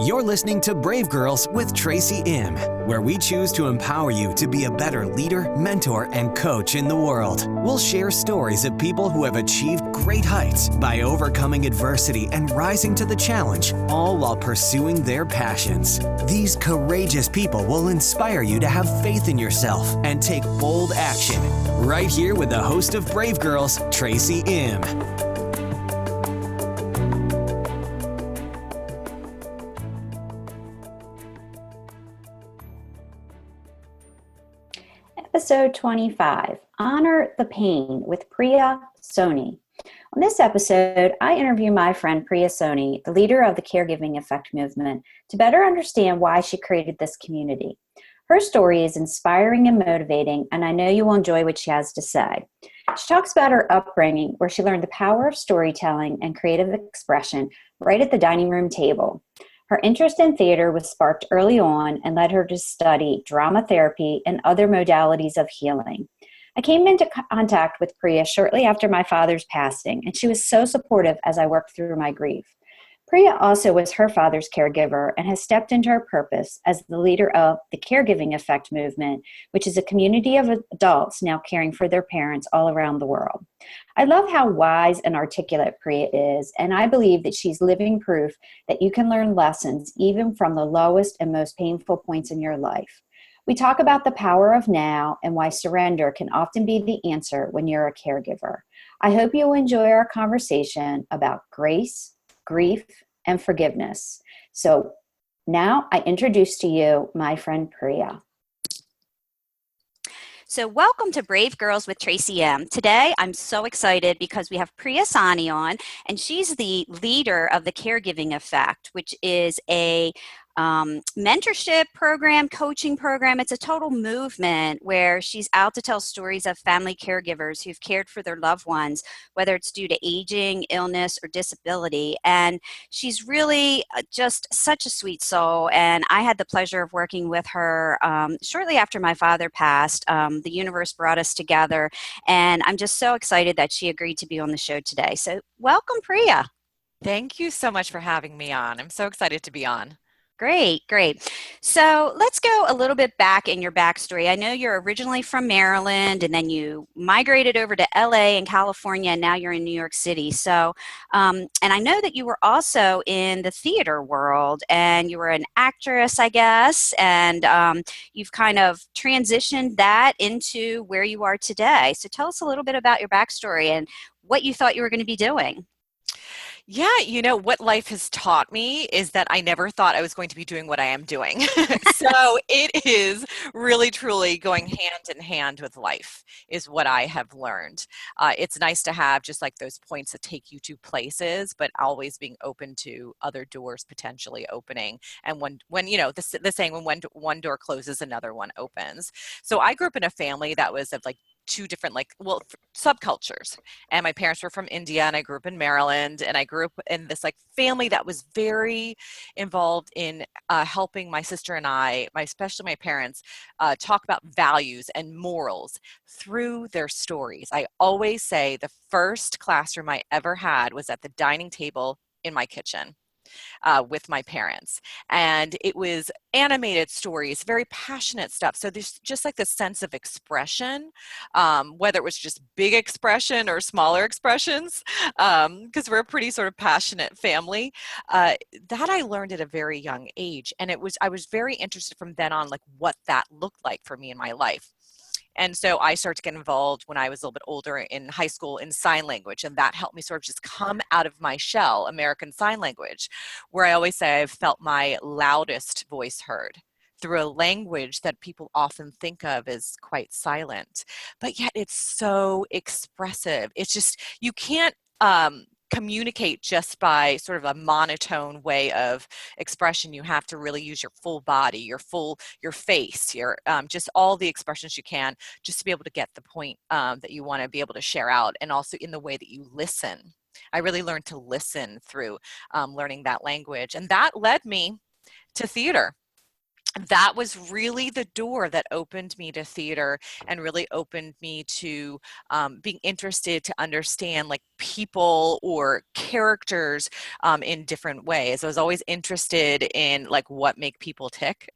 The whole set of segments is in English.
You're listening to Brave Girls with Tracy M., where we choose to empower you to be a better leader, mentor, and coach in the world. We'll share stories of people who have achieved great heights by overcoming adversity and rising to the challenge, all while pursuing their passions. These courageous people will inspire you to have faith in yourself and take bold action. Right here with the host of Brave Girls, Tracy M. Episode 25, Honor the Pain with Priya Soni. On this episode, I interview my friend Priya Soni, the leader of the Caregiving Effect movement, to better understand why she created this community. Her story is inspiring and motivating, and I know you will enjoy what she has to say. She talks about her upbringing, where she learned the power of storytelling and creative expression right at the dining room table. Her interest in theater was sparked early on and led her to study drama therapy and other modalities of healing. I came into contact with Priya shortly after my father's passing, and she was so supportive as I worked through my grief. Priya also was her father's caregiver and has stepped into her purpose as the leader of the Caregiving Effect movement, which is a community of adults now caring for their parents all around the world. I love how wise and articulate Priya is, and I believe that she's living proof that you can learn lessons even from the lowest and most painful points in your life. We talk about the power of now and why surrender can often be the answer when you're a caregiver. I hope you'll enjoy our conversation about grace, grief, and forgiveness. So now I introduce to you my friend Priya. So welcome to Brave Girls with Tracy M. Today, I'm so excited because we have Priya Soni on, and she's the leader of the Caregiving Effect, which is a mentorship program, coaching program. It's a total movement where she's out to tell stories of family caregivers who've cared for their loved ones, whether it's due to aging, illness, or disability. And she's really just such a sweet soul. And I had the pleasure of working with her shortly after my father passed. The universe brought us together, and I'm just so excited that she agreed to be on the show today. So welcome, Priya. Thank you so much for having me on. I'm so excited to be on. Great. So let's go a little bit back in your backstory. I know you're originally from Maryland, and then you migrated over to LA in California, and now you're in New York City. So, and I know that you were also in the theater world, and you were an actress, I guess, and you've kind of transitioned that into where you are today. So tell us a little bit about your backstory and what you thought you were going to be doing. Yeah, what life has taught me is that I never thought I was going to be doing what I am doing. So it is really, truly going hand in hand with life is what I have learned. It's nice to have just like those points that take you to places, but always being open to other doors potentially opening. And when the saying, when one door closes, another one opens. So I grew up in a family that was of like two different subcultures, and my parents were from India and I grew up in Maryland, and I grew up in this like family that was very involved in helping my sister and especially my parents talk about values and morals through their stories. I always say the first classroom I ever had was at the dining table in my kitchen. With my parents, and it was animated stories, very passionate stuff. So there's just like this sense of expression, whether it was just big expression or smaller expressions, because we're a pretty sort of passionate family. That I learned at a very young age, and I was very interested from then on, like what that looked like for me in my life. And so I started to get involved when I was a little bit older in high school in sign language. And that helped me sort of just come out of my shell, American Sign Language, where I always say I've felt my loudest voice heard through a language that people often think of as quite silent. But yet it's so expressive. It's just, you can't communicate just by sort of a monotone way of expression. You have to really use your full body, your face, your just all the expressions you can, just to be able to get the point that you want to be able to share out, and also in the way that you listen. I really learned to listen through learning that language, and that led me to theater. that was really the door that opened me to theater and really opened me to being interested to understand like people or characters in different ways. I was always interested in like what make people tick,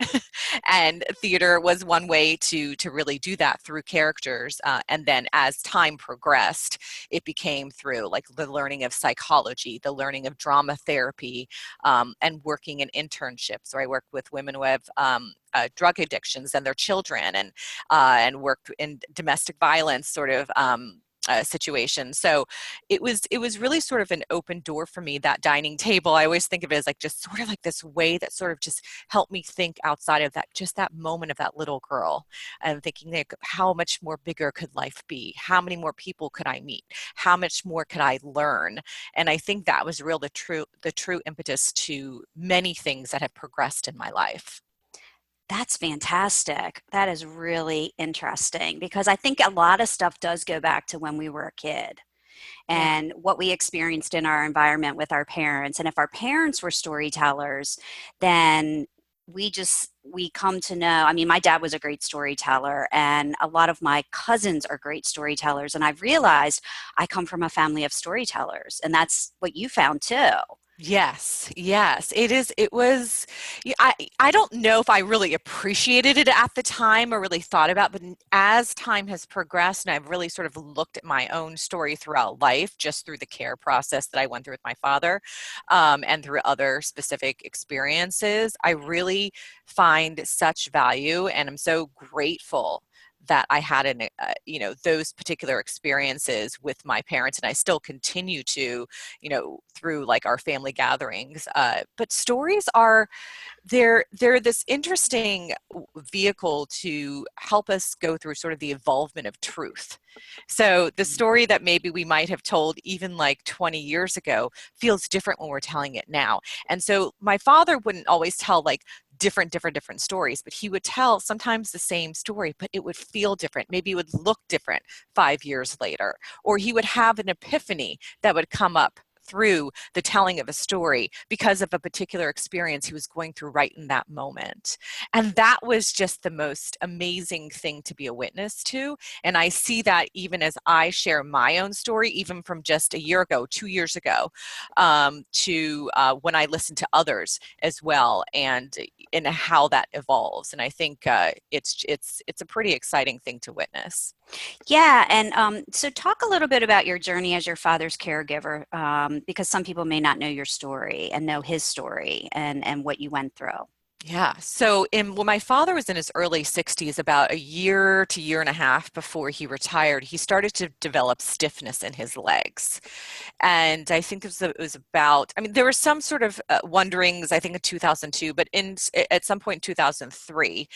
and theater was one way to really do that through characters. And then as time progressed, it became through like the learning of psychology, the learning of drama therapy, and working in internships where I work with women who have drug addictions and their children, and worked in domestic violence sort of situation. So it was really sort of an open door for me, that dining table. I always think of it as like just sort of like this way that sort of just helped me think outside of that, just that moment of that little girl, and thinking like, how much more bigger could life be? How many more people could I meet? How much more could I learn? And I think that was the true impetus to many things that have progressed in my life. That's fantastic. That is really interesting because I think a lot of stuff does go back to when we were a kid Yeah. and what we experienced in our environment with our parents. And if our parents were storytellers, then we come to know. I mean, my dad was a great storyteller, and a lot of my cousins are great storytellers. And I've realized I come from a family of storytellers, and that's what you found too. Yes, yes, it is. It was, I don't know if I really appreciated it at the time or really thought about, but as time has progressed and I've really sort of looked at my own story throughout life, just through the care process that I went through with my father, and through other specific experiences, I really find such value, and I'm so grateful that I had those particular experiences with my parents, and I still continue to, through like our family gatherings. But stories are, they're this interesting vehicle to help us go through sort of the evolvement of truth. So the story that maybe we might have told even like 20 years ago feels different when we're telling it now. And so my father wouldn't always tell like different stories, but he would tell sometimes the same story, but it would feel different. Maybe it would look different 5 years later, or he would have an epiphany that would come up through the telling of a story because of a particular experience he was going through right in that moment. And that was just the most amazing thing to be a witness to. And I see that even as I share my own story, even from just a year ago, 2 years ago, to when I listen to others as well, and how that evolves. And I think it's a pretty exciting thing to witness. Yeah, and so talk a little bit about your journey as your father's caregiver, because some people may not know your story and know his story and what you went through. Yeah. So when my father was in his early 60s, about a year to year and a half before he retired, he started to develop stiffness in his legs. And I think it was about, I mean, there were some sort of wonderings, I think in 2002, but at some point in 2003,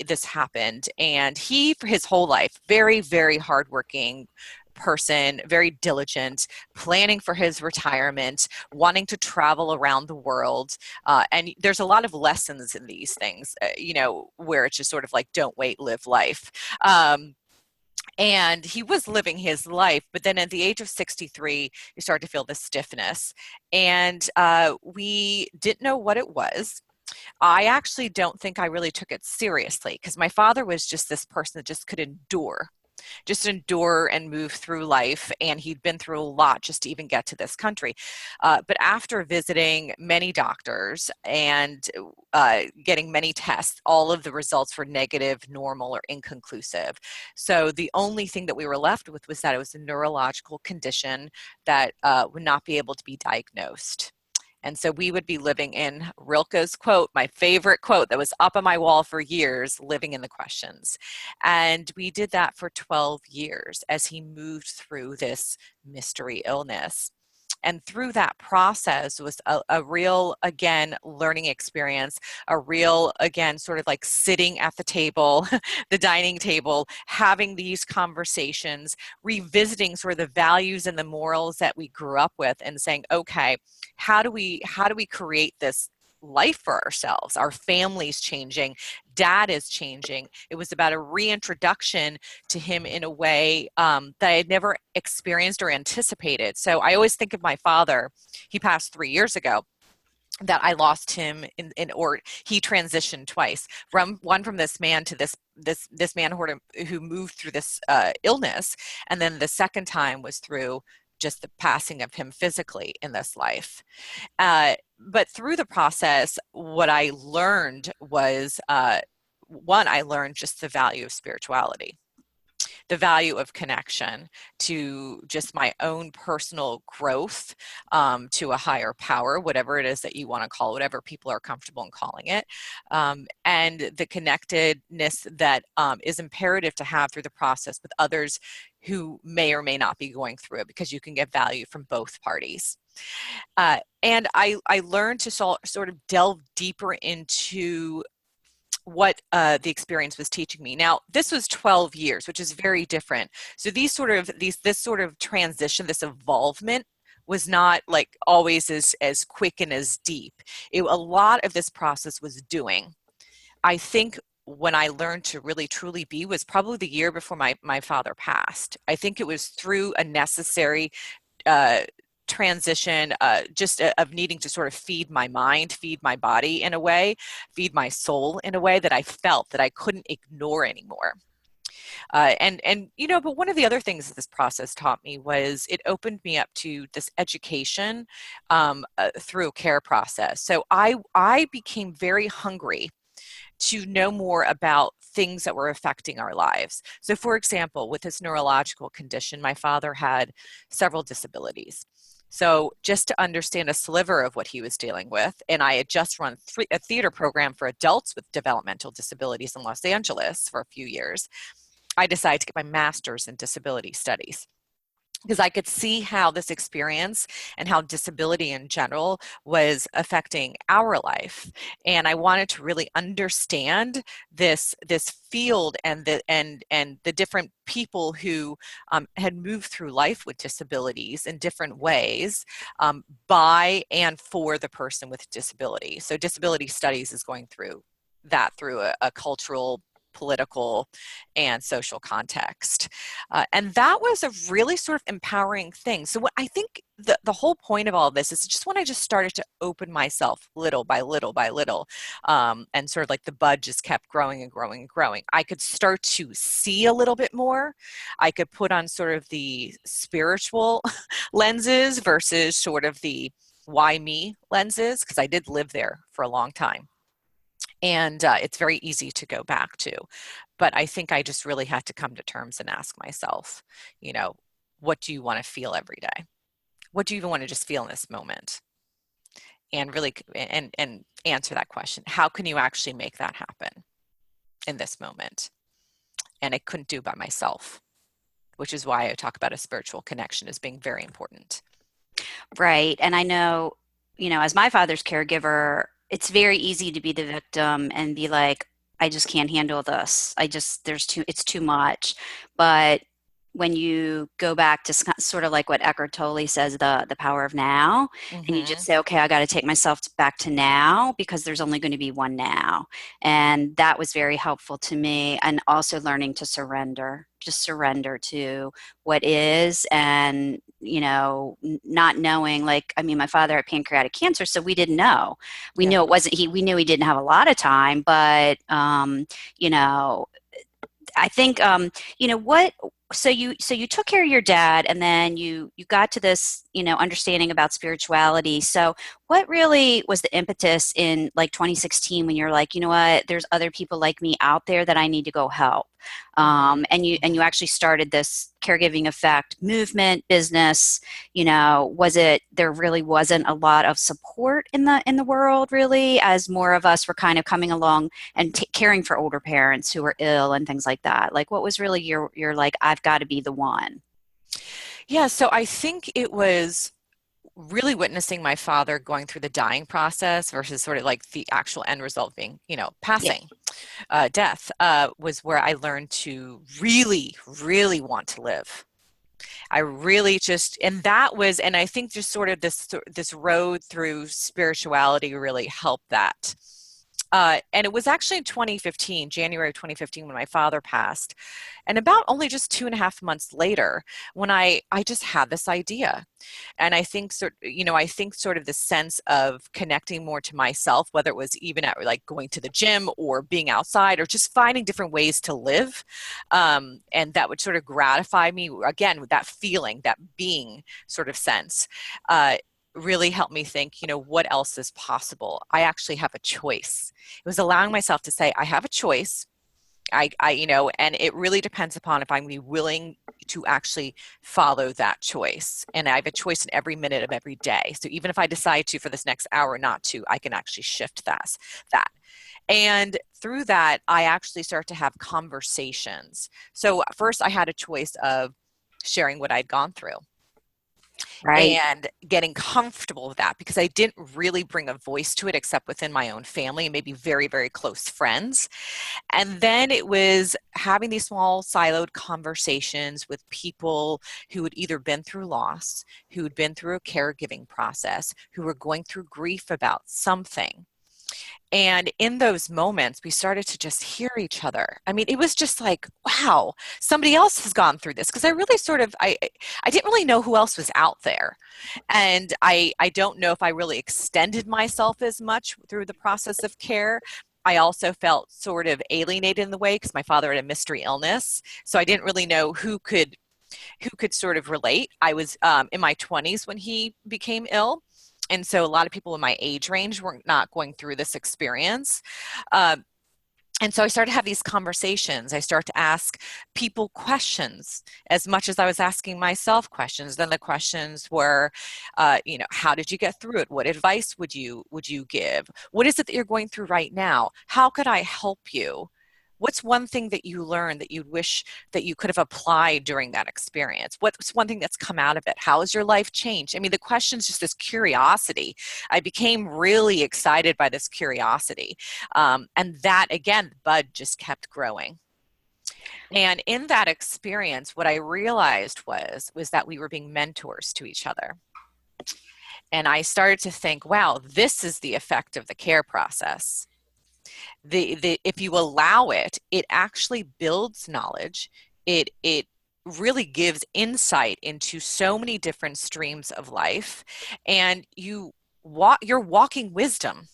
this happened. And he, for his whole life, very, very hardworking person, very diligent, planning for his retirement, wanting to travel around the world. And there's a lot of lessons in these things, where it's just sort of like, don't wait, live life. And he was living his life, but then at the age of 63, you start to feel the stiffness. And we didn't know what it was. I actually don't think I really took it seriously because my father was just this person that just endure and move through life. And he'd been through a lot just to even get to this country. But after visiting many doctors and getting many tests, all of the results were negative, normal, or inconclusive. So the only thing that we were left with was that it was a neurological condition that would not be able to be diagnosed. And so we would be living in Rilke's quote, my favorite quote that was up on my wall for years, living in the questions. And we did that for 12 years as he moved through this mystery illness. And through that process was a real, again, learning experience, a real, again, sort of like sitting at the table, the dining table, having these conversations, revisiting sort of the values and the morals that we grew up with and saying, okay, how do we create this life for ourselves? Our family's changing, dad is changing. It was about a reintroduction to him in a way that I had never experienced or anticipated. So I always think of my father. He passed 3 years ago. that I lost him or he transitioned twice, from this man to this man who moved through this illness, and then the second time was through just the passing of him physically in this life. But through the process, what I learned was, one, I learned just the value of spirituality, the value of connection to just my own personal growth, to a higher power, whatever it is that you want to call it, whatever people are comfortable in calling it, and the connectedness that is imperative to have through the process with others who may or may not be going through it, because you can get value from both parties. And I learned to sort of delve deeper into what the experience was teaching me. Now, this was 12 years, which is very different. So this sort of transition, this evolvement, was not like always as quick and as deep. A lot of this process was doing. I think when I learned to really truly be was probably the year before my father passed. I think it was through a necessary transition, of needing to sort of feed my mind, feed my body in a way, feed my soul in a way that I felt that I couldn't ignore anymore. And but one of the other things that this process taught me was it opened me up to this education through a care process. So I became very hungry to know more about things that were affecting our lives. So for example, with this neurological condition, my father had several disabilities. So just to understand a sliver of what he was dealing with, and I had just run a theater program for adults with developmental disabilities in Los Angeles for a few years, I decided to get my master's in disability studies, because I could see how this experience and how disability in general was affecting our life. And I wanted to really understand this field and the different people who had moved through life with disabilities in different ways, by and for the person with disability. So disability studies is going through that through a cultural, political, and social context. And that was a really sort of empowering thing. So what I think the whole point of all this is just when I just started to open myself little by little by little, and sort of like the bud just kept growing and growing and growing, I could start to see a little bit more. I could put on sort of the spiritual lenses versus sort of the why me lenses, because I did live there for a long time. And it's very easy to go back to. But I think I just really had to come to terms and ask myself, what do you want to feel every day? What do you even want to just feel in this moment? And really, and answer that question. How can you actually make that happen in this moment? And I couldn't do by myself, which is why I talk about a spiritual connection as being very important. Right. And I know, as my father's caregiver, it's very easy to be the victim and be like, I just can't handle this. It's too much. But when you go back to sort of like what Eckhart Tolle says, the power of now, and you just say, okay, I got to take myself back to now, because there's only going to be one now. And that was very helpful to me. And also learning to just surrender to what is, and, not knowing, my father had pancreatic cancer, so we didn't know. We knew it wasn't we knew he didn't have a lot of time, but, I think, so you took care of your dad, and then you got to this, understanding about spirituality. So what really was the impetus in 2016 when you're like, you know what, there's other people like me out there that I need to go help? And you actually started this Caregiving Effect movement business. There really wasn't a lot of support in the world, really, as more of us were kind of coming along and caring for older parents who were ill and things like that. What was really your like, I've got to be the one? Yeah, so I think it was really witnessing my father going through the dying process versus sort of like the actual end result being, passing. Death was where I learned to really, really want to live. I really and I think just sort of this road through spirituality really helped that. And it was actually in 2015, January of 2015, when my father passed. And about only just 2.5 months later, when I just had this idea. And I think I think sort of the sense of connecting more to myself, whether it was even at like going to the gym or being outside or just finding different ways to live. And that would sort of gratify me again with that feeling, that being sort of sense. Really helped me think, what else is possible? I actually have a choice. It was allowing myself to say, I have a choice. And it really depends upon if I'm willing to actually follow that choice. And I have a choice in every minute of every day. So even if I decide to for this next hour not to, I can actually shift that. And through that, I actually start to have conversations. So first I had a choice of sharing what I'd gone through. Right. And getting comfortable with that, because I didn't really bring a voice to it except within my own family, maybe very, very close friends. And then it was having these small siloed conversations with people who had either been through loss, who had been through a caregiving process, who were going through grief about something. And in those moments, we started to just hear each other. I mean, it was just like, wow, somebody else has gone through this. Because I really I didn't really know who else was out there. And I don't know if I really extended myself as much through the process of care. I also felt sort of alienated in the way because my father had a mystery illness. So I didn't really know who could sort of relate. I was in my 20s when he became ill. And so a lot of people in my age range were not going through this experience. And so I started to have these conversations. I started to ask people questions as much as I was asking myself questions. Then the questions were, how did you get through it? What advice would you give? What is it that you're going through right now? How could I help you? What's one thing that you learned that you'd wish that you could have applied during that experience? What's one thing that's come out of it? How has your life changed? I mean, the question's just this curiosity. I became really excited by this curiosity. And that, again, the bud just kept growing. And in that experience, what I realized was that we were being mentors to each other. And I started to think, wow, this is the effect of the care process. If you allow it, it actually builds knowledge. It really gives insight into so many different streams of life, and you're walking wisdom.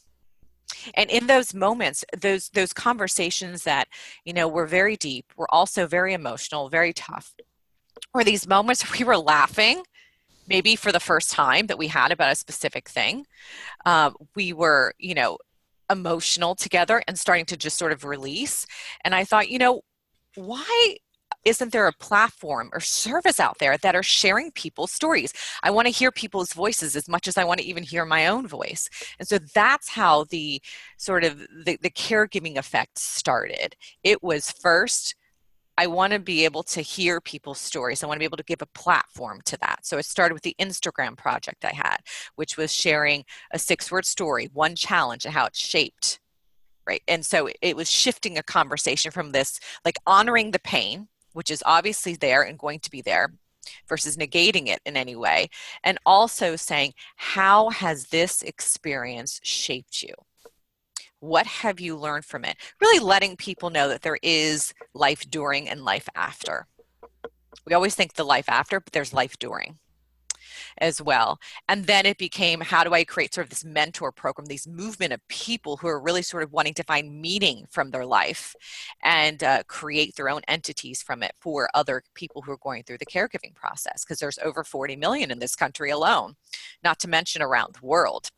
And in those moments, those conversations that were very deep, were also very emotional, very tough, were these moments where we were laughing, maybe for the first time that we had about a specific thing. We were, emotional together and starting to just sort of release. And I thought, why isn't there a platform or service out there that are sharing people's stories? I want to hear people's voices as much as I want to even hear my own voice. And so that's how the sort of the caregiving effect started. It was first, I want to be able to hear people's stories. I want to be able to give a platform to that. So it started with the Instagram project I had, which was sharing a 6-word story, one challenge, and how it's shaped, right? And so it was shifting a conversation from this, like honoring the pain, which is obviously there and going to be there, versus negating it in any way. And also saying, how has this experience shaped you? What have you learned from it? Really letting people know that there is life during and life after. We always think the life after, but there's life during as well. And then it became, how do I create sort of this mentor program, these movement of people who are really sort of wanting to find meaning from their life and create their own entities from it for other people who are going through the caregiving process, because there's over 40 million in this country alone, not to mention around the world.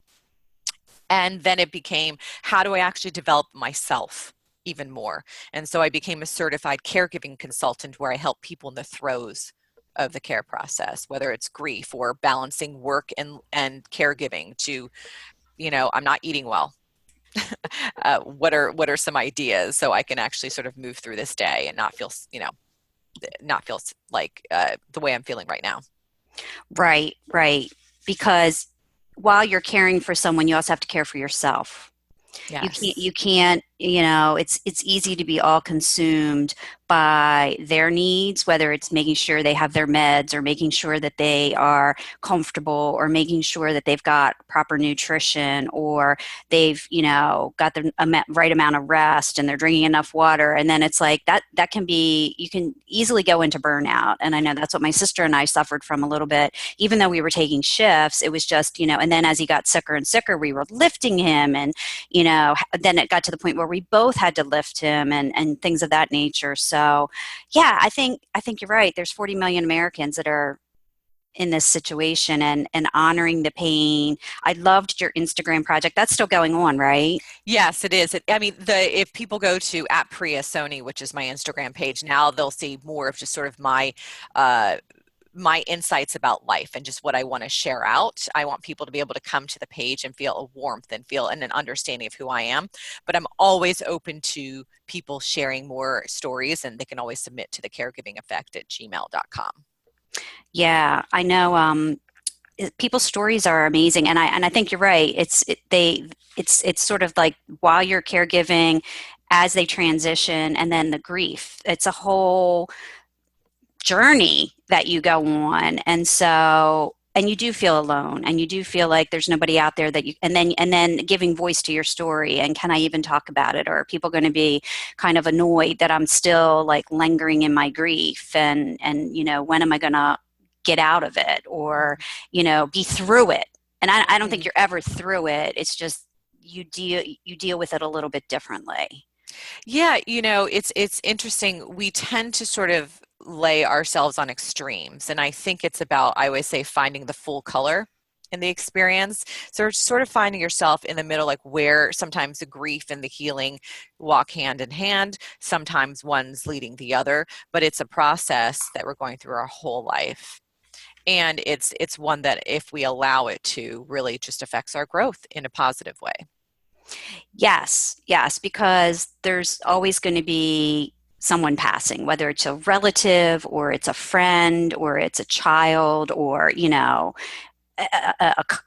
And then it became, how do I actually develop myself even more? And so I became a certified caregiving consultant, where I help people in the throes of the care process, whether it's grief or balancing work and caregiving to, I'm not eating well. What are some ideas so I can actually sort of move through this day and not feel like the way I'm feeling right now. Right. Because while you're caring for someone, you also have to care for yourself. Yes. You can't it's easy to be all consumed by their needs, whether it's making sure they have their meds or making sure that they are comfortable or making sure that they've got proper nutrition or they've, got the right amount of rest and they're drinking enough water. And then it's like that can be, you can easily go into burnout. And I know that's what my sister and I suffered from a little bit. Even though we were taking shifts, it was just, and then as he got sicker and sicker, we were lifting him and, then it got to the point where we both had to lift him and things of that nature. So yeah, I think you're right. There's 40 million Americans that are in this situation and honoring the pain. I loved your Instagram project. That's still going on, right? Yes, it is. If people go to @Priya Soni, which is my Instagram page now, they'll see more of just sort of my insights about life and just what I want to share out. I want people to be able to come to the page and feel a warmth and feel an understanding of who I am. But I'm always open to people sharing more stories, and they can always submit to the Caregiving Effect at gmail.com. Yeah, I know. People's stories are amazing, and I think you're right. It's sort of like while you're caregiving, as they transition, and then the grief. It's a whole journey that you go on, and you do feel alone, and you do feel like there's nobody out there that you, and then giving voice to your story, and can I even talk about it, or are people going to be kind of annoyed that I'm still like lingering in my grief, and when am I going to get out of it, or be through it. And I don't think you're ever through it. It's just you deal with it a little bit differently. Yeah, it's interesting. We tend to sort of lay ourselves on extremes. And I think it's about, I always say, finding the full color in the experience. So sort of finding yourself in the middle, like where sometimes the grief and the healing walk hand in hand. Sometimes one's leading the other, but it's a process that we're going through our whole life. And it's one that, if we allow it to, really just affects our growth in a positive way. Yes, because there's always going to be someone passing, whether it's a relative or it's a friend or it's a child or, a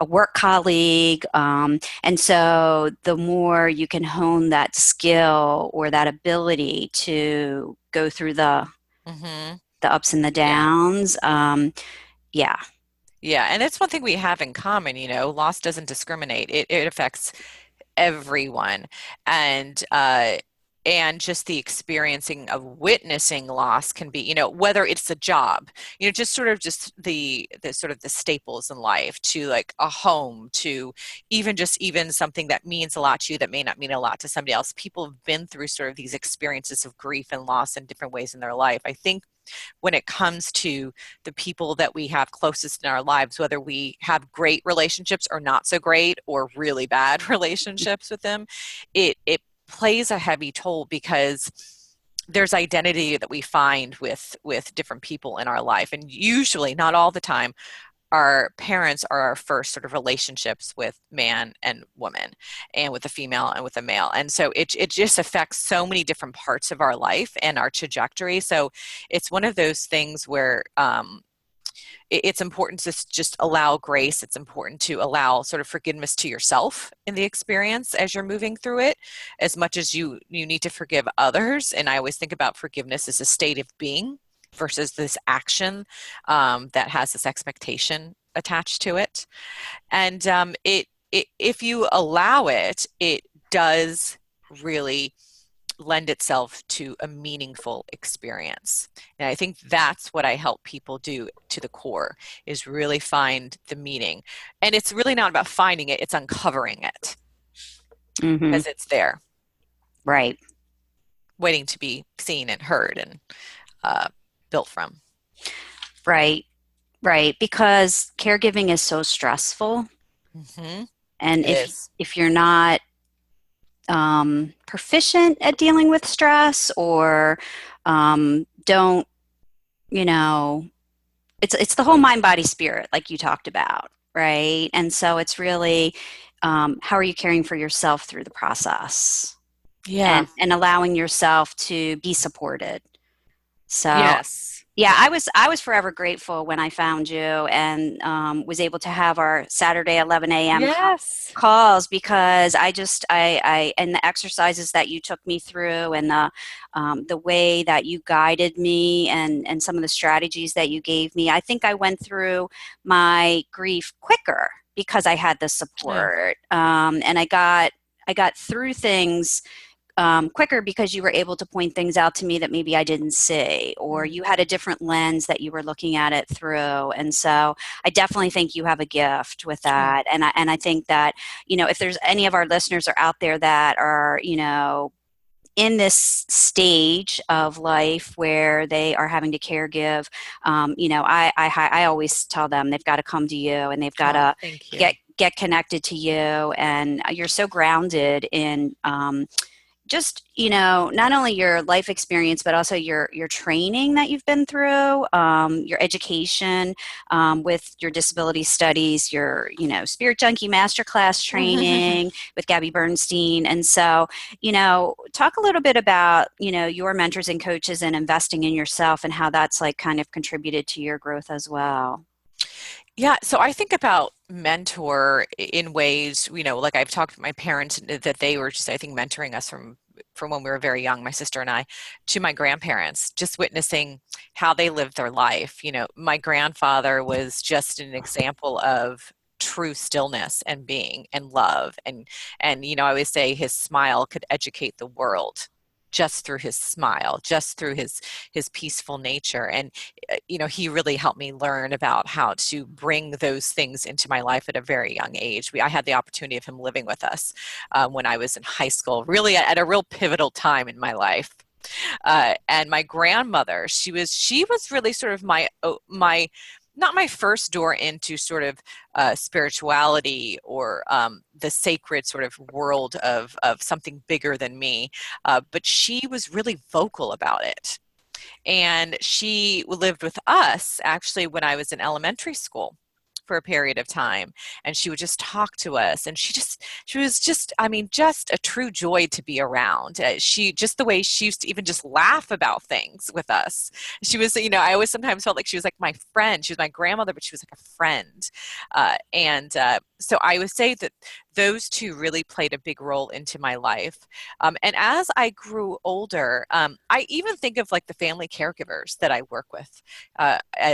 work colleague. And so the more you can hone that skill or that ability to go through the ups and the downs. Yeah. Yeah. And that's one thing we have in common, loss doesn't discriminate. It affects everyone. And just the experiencing of witnessing loss can be, whether it's a job, just the sort of the staples in life, to like a home, to even something that means a lot to you that may not mean a lot to somebody else. People have been through sort of these experiences of grief and loss in different ways in their life. I think when it comes to the people that we have closest in our lives, whether we have great relationships or not so great, or really bad relationships with them, it plays a heavy toll, because there's identity that we find with different people in our life. And usually, not all the time, our parents are our first sort of relationships with man and woman, and with a female and with a male. And so it just affects so many different parts of our life and our trajectory. So it's one of those things where it's important to just allow grace. It's important to allow sort of forgiveness to yourself in the experience as you're moving through it, as much as you need to forgive others. And I always think about forgiveness as a state of being versus this action that has this expectation attached to it. And if you allow it, it does really lend itself to a meaningful experience. And I think that's what I help people do to the core, is really find the meaning. And it's really not about finding it, it's uncovering it. Because it's there. Right. Waiting to be seen and heard and built from. Right. Because caregiving is so stressful. And if you're not proficient at dealing with stress, or don't, it's the whole mind, body, spirit, like you talked about, right? And so it's really, how are you caring for yourself through the process? Yeah. And allowing yourself to be supported. So yes. Yeah, I was forever grateful when I found you and was able to have our Saturday 11 a.m. Yes. calls because I and the exercises that you took me through and the way that you guided me and some of the strategies that you gave me. I think I went through my grief quicker because I had the Yeah. support, and I got through things quicker because you were able to point things out to me that maybe I didn't see, or Mm. you had a different lens that you were looking at it through. And so I definitely think you have a gift with Yeah. that. And I think that, if there's any of our listeners are out there that are, in this stage of life where they are having to caregive, I always tell them they've got to come to you and they've got Oh, to thank you. get connected to you. And you're so grounded in just not only your life experience but also your training that you've been through, your education with your disability studies, your spirit junkie masterclass training with Gabby Bernstein. And so talk a little bit about your mentors and coaches and investing in yourself and how that's like kind of contributed to your growth as well. Yeah, so I think about mentor in ways, like I've talked to my parents that they were just, I think, mentoring us from when we were very young, my sister and I, to my grandparents, just witnessing how they lived their life. My grandfather was just an example of true stillness and being and love and I always say his smile could educate the world just through his smile, just through his peaceful nature. And he really helped me learn about how to bring those things into my life at a very young age. I had the opportunity of him living with us when I was in high school, really at a real pivotal time in my life. And my grandmother, she was really sort of my not my first door into sort of spirituality or the sacred sort of world of something bigger than me, but she was really vocal about it. And she lived with us actually when I was in elementary school for a period of time, and she would just talk to us, and she was just, I mean, just a true joy to be around. She just, the way she used to even just laugh about things with us, she was, I always sometimes felt like she was like my friend. She was my grandmother, but she was like a friend. And so I would say that those two really played a big role into my life. And as I grew older, I even think of like the family caregivers that I work with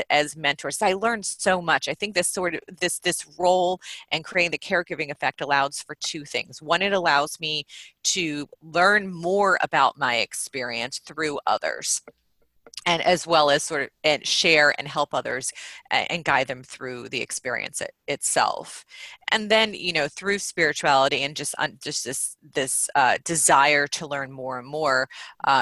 as mentors. I learned so much. I think this sort of this role and creating the caregiving effect allows for two things. One, it allows me to learn more about my experience through others, and as well as sort of and share and help others and guide them through the experience itself. And then through spirituality and just this desire to learn more and more.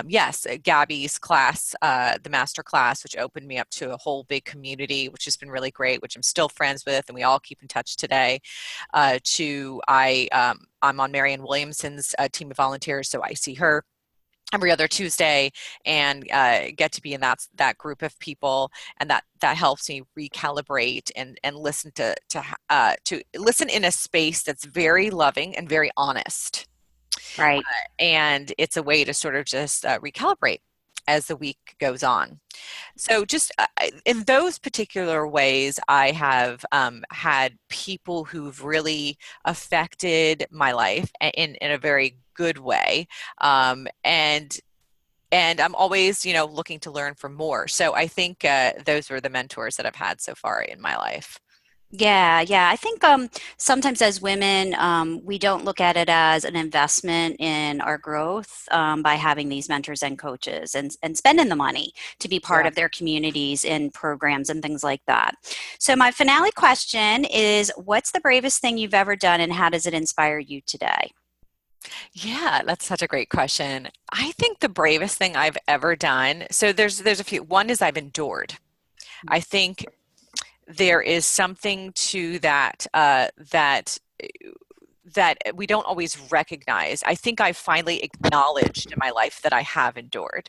Yes, Gabby's class, the master class, which opened me up to a whole big community, which has been really great, which I'm still friends with, and we all keep in touch today. I'm on Marianne Williamson's team of volunteers, so I see her every other Tuesday and get to be in that group of people, and that helps me recalibrate and listen to listen in a space that's very loving and very honest. Right. And it's a way to sort of just recalibrate as the week goes on. So just in those particular ways, I have had people who've really affected my life in a very good way. And I'm always, looking to learn from more. So I think those were the mentors that I've had so far in my life. Yeah, yeah. I think sometimes as women, we don't look at it as an investment in our growth by having these mentors and coaches and spending the money to be part Yeah. of their communities in programs and things like that. So my finale question is, what's the bravest thing you've ever done and how does it inspire you today? Yeah, that's such a great question. I think the bravest thing I've ever done, so there's a few. One is I've endured. I think there is something to that we don't always recognize. I think I finally acknowledged in my life that I have endured.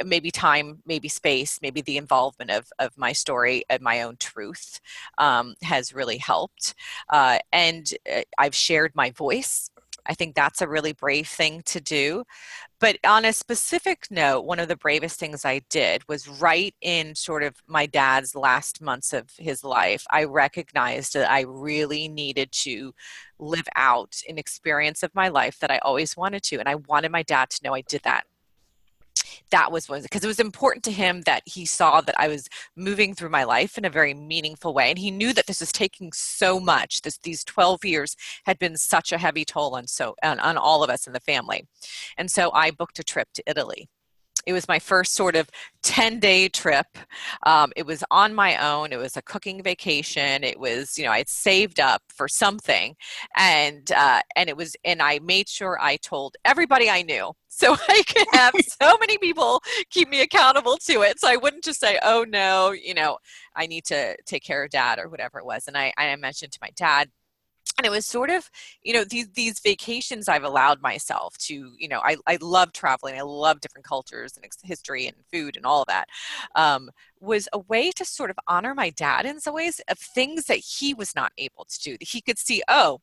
Maybe time, maybe space, maybe the involvement of my story and my own truth has really helped. And I've shared my voice. I think that's a really brave thing to do. But on a specific note, one of the bravest things I did was right in sort of my dad's last months of his life, I recognized that I really needed to live out an experience of my life that I always wanted to. And I wanted my dad to know I did that. That was one, because it was important to him that he saw that I was moving through my life in a very meaningful way. And he knew that this was taking so much. These 12 years had been such a heavy toll on all of us in the family. And so I booked a trip to Italy. It was my first sort of 10-day trip. It was on my own. It was a cooking vacation. It was, I'd saved up for something, and I made sure I told everybody I knew, so I could have so many people keep me accountable to it. So I wouldn't just say, oh no, I need to take care of dad or whatever it was. And I mentioned to my dad. And it was sort of, these vacations I've allowed myself to, I love traveling. I love different cultures and history and food and all of that, was a way to sort of honor my dad in some ways of things that he was not able to do. That he could see, oh,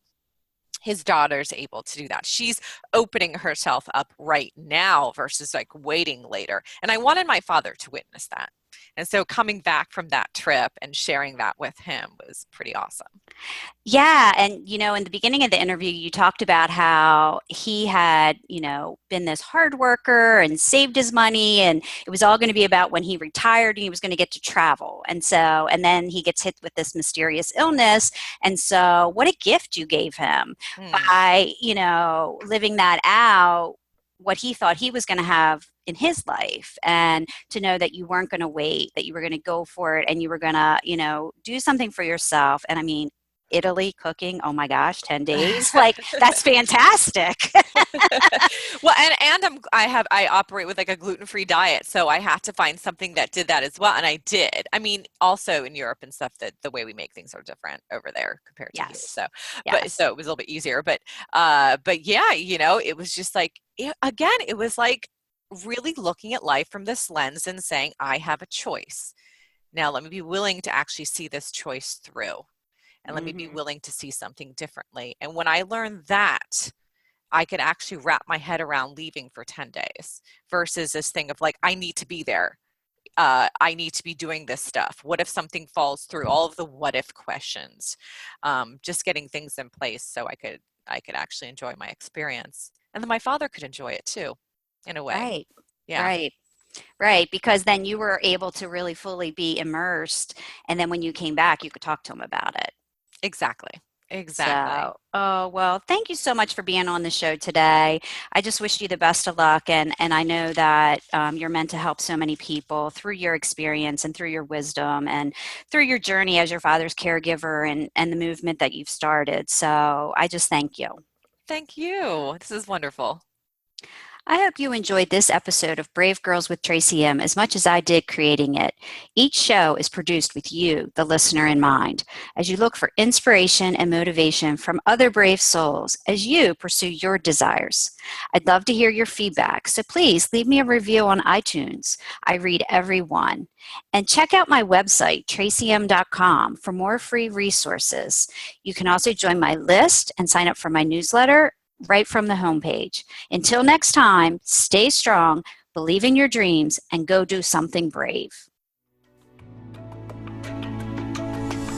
his daughter's able to do that. She's opening herself up right now versus like waiting later. And I wanted my father to witness that. And so coming back from that trip and sharing that with him was pretty awesome. Yeah. And, in the beginning of the interview, you talked about how he had, been this hard worker and saved his money, and it was all going to be about when he retired and he was going to get to travel. And then he gets hit with this mysterious illness. And so what a gift you gave him by, living that out, what he thought he was going to have in his life, and to know that you weren't going to wait, that you were going to go for it, and you were going to, do something for yourself. And I mean, Italy cooking, oh my gosh, 10 days, like that's fantastic. Well, and I operate with like a gluten-free diet, so I had to find something that did that as well, and I did. I mean, also in Europe and stuff, that the way we make things are different over there compared to here. So, so it was a little bit easier. But yeah, it was just like, it was like really looking at life from this lens and saying, I have a choice. Now let me be willing to actually see this choice through. And let me be willing to see something differently. And when I learned that, I could actually wrap my head around leaving for 10 days versus this thing of like, I need to be there. I need to be doing this stuff. What if something falls through? All of the what if questions, just getting things in place so I could actually enjoy my experience. And then my father could enjoy it too, in a way. Right. Yeah. Right. Because then you were able to really fully be immersed. And then when you came back, you could talk to him about it. Exactly. So, well, thank you so much for being on the show today. I just wish you the best of luck. And I know that you're meant to help so many people through your experience and through your wisdom and through your journey as your father's caregiver and the movement that you've started. So I just thank you. Thank you. This is wonderful. I hope you enjoyed this episode of Brave Girls with Tracy M. as much as I did creating it. Each show is produced with you, the listener, in mind, as you look for inspiration and motivation from other brave souls as you pursue your desires. I'd love to hear your feedback, so please leave me a review on iTunes. I read every one. And check out my website, tracym.com, for more free resources. You can also join my list and sign up for my newsletter right from the homepage. Until next time, stay strong, believe in your dreams, and go do something brave.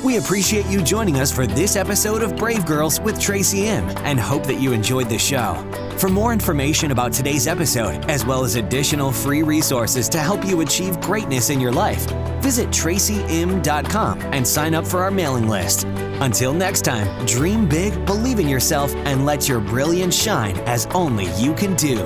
We appreciate you joining us for this episode of Brave Girls with Tracy M. and hope that you enjoyed the show. For more information about today's episode, as well as additional free resources to help you achieve greatness in your life, visit tracym.com and sign up for our mailing list. Until next time, dream big, believe in yourself, and let your brilliance shine as only you can do.